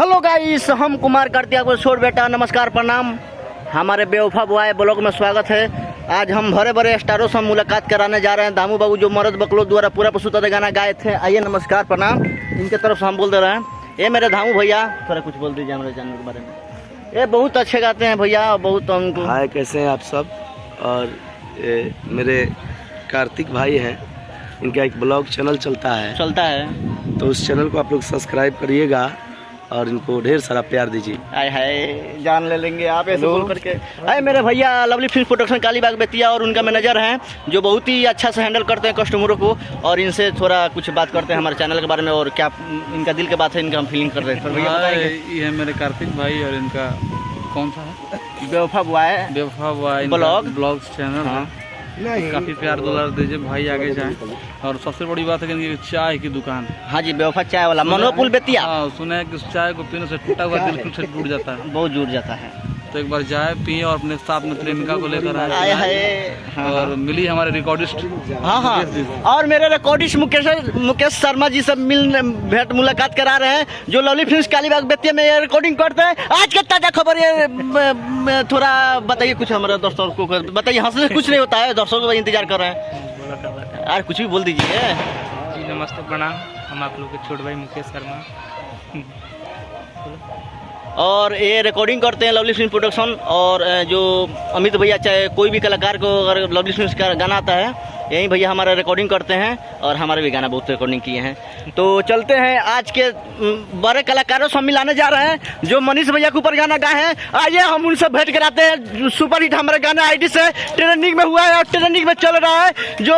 Hello guys, हम कुमार करते आपको छोड़ बेटा नमस्कार प्रणाम। हमारे बेवफा बॉय ब्लॉग में स्वागत है। आज हम भरे भरे स्टारों से मुलाकात कराने जा रहे हैं। दामू बाबू जो मर्द बकलो द्वारा पूरा पशुता गाना गाए थे। आइए नमस्कार प्रणाम, इनके तरफ से हम बोल दे रहे हैं। ये मेरे धामू भैया, थोड़ा कुछ बोल दीजिए हमारे चैनल के बारे में। ये बहुत अच्छे गाते हैं भैया, बहुत उनको। हाय, कैसे हैं आप सब। और मेरे कार्तिक भाई हैं, इनका एक ब्लॉग चैनल चलता है, तो उस चैनल को आप लोग सब्सक्राइब करिएगा और इनको ढेर सारा प्यार दीजिए। आय हाय, जान ले लेंगे आप ऐसे बोल करके। आए मेरे भैया Lovely Film Production Kalibagh Bettiah और उनका मैनेजर हैं, जो बहुत ही अच्छा से हैंडल करते हैं कस्टमरों को। और इनसे थोड़ा कुछ बात करते हैं हमारे चैनल के बारे में और क्या इनका दिल के बात है, इनका हम फीलिंग कर रहे हैं। भैया बताएंगे। ये है मेरे कार्तिक भाई और इनका कौन सा है, बेवफा बॉय ब्लॉग चैनल है। काफ़ी प्यार दुलार दीजिए भाई, आगे जाए। और सबसे बड़ी बात है कि इनकी चाय की दुकान। हाँ जी, बेवफा चाय वाला मनोपुल बेतिया। हाँ, सुना है कि उस चाय को पीने से टूटा हुआ दिल से जुड़ जाता है, बहुत जुड़ जाता है। तो एक बार जाए पिए और अपने साथ में प्रेमिका को लेकर आए आए। हाय। और मिली हमारे रिकॉर्डिस्ट। हाँ, और मेरे रिकॉर्डिस्ट मुकेश शर्मा जी से भेंट मुलाकात करा रहे हैं, जो लवली फिल्म्स कालीबाग बेतिया में रिकॉर्डिंग करते हैं। आज के ताजा खबर ये थोड़ा बताइए कुछ हमारे दर्शकों को बताइए। हंसने से कुछ नहीं होता है, दर्शकों का इंतजार कर रहे हैं। यार कुछ भी बोल दीजिए। जी नमस्ते प्रणाम, हम आप लोग के छोटे भाई मुकेश शर्मा। और ये रिकॉर्डिंग करते हैं लवली फिल्म प्रोडक्शन। और जो अमित भैया चाहे कोई भी कलाकार को अगर लवली फिल्म का गाना आता है, यही भैया हमारा रिकॉर्डिंग करते हैं और हमारे भी गाना बहुत रिकॉर्डिंग किए हैं। तो चलते हैं आज के बड़े कलाकारों से मिलाने जा रहे हैं, जो मनीष भैया के ऊपर गाना गाए हैं। आइए हम उनसे भेंट कराते हैं। सुपर हिट हमारे गाना आईडी से ट्रेंडिंग में हुआ है और ट्रेंडिंग में चल रहा है। जो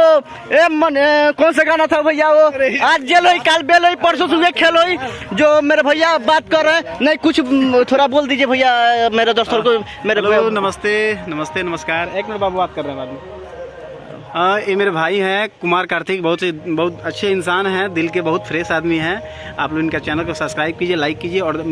कौन सा गाना था भैया वो, आज जेल हुई काल बेल हुई परसों सुबह खेल हुई, जो मेरे भैया बात कर रहे हैं। नहीं कुछ थोड़ा बोल दीजिए भैया मेरे दोस्तों को। मेरे नमस्ते नमस्कार। एक मिनट बाबू, बात कर रहे हैं बाद में। ये मेरे भाई हैं कुमार कार्तिक, बहुत अच्छे इंसान हैं, दिल के बहुत फ्रेश आदमी हैं। आप लोग इनका चैनल को सब्सक्राइब कीजिए, लाइक कीजिए और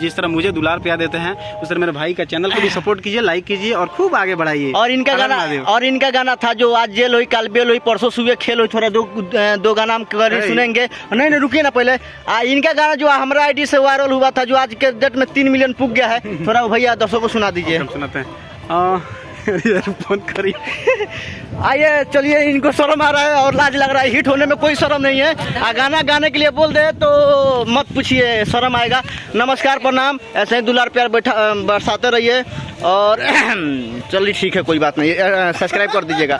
जिस तरह मुझे दुलार प्यार देते हैं उस तरह मेरे भाई का चैनल को भी सपोर्ट कीजिए, लाइक कीजिए और खूब आगे बढ़ाइए। और इनका गाना था जो आज जेल हुई काल बेल हुई परसों सुबह खेल हुई। थोड़ा दो गाना हम सुनेंगे। नहीं रुकिए ना, पहले इनका गाना जो हमारा आईडी से वायरल हुआ था, जो आज के डेट में 3 मिलियन पुग गया है, थोड़ा भैया दर्शकों को सुना दीजिए। सुनाते हैं। फोन करिए। आइए चलिए, इनको शर्म आ रहा है और लाज लग रहा है। हिट होने में कोई शर्म नहीं है। गाना गाने के लिए बोल दे तो मत पूछिए, शर्म आएगा। नमस्कार प्रणाम, ऐसे ही दुलार प्यार बरसाते रहिए। और चलिए ठीक है, कोई बात नहीं, सब्सक्राइब कर दीजिएगा।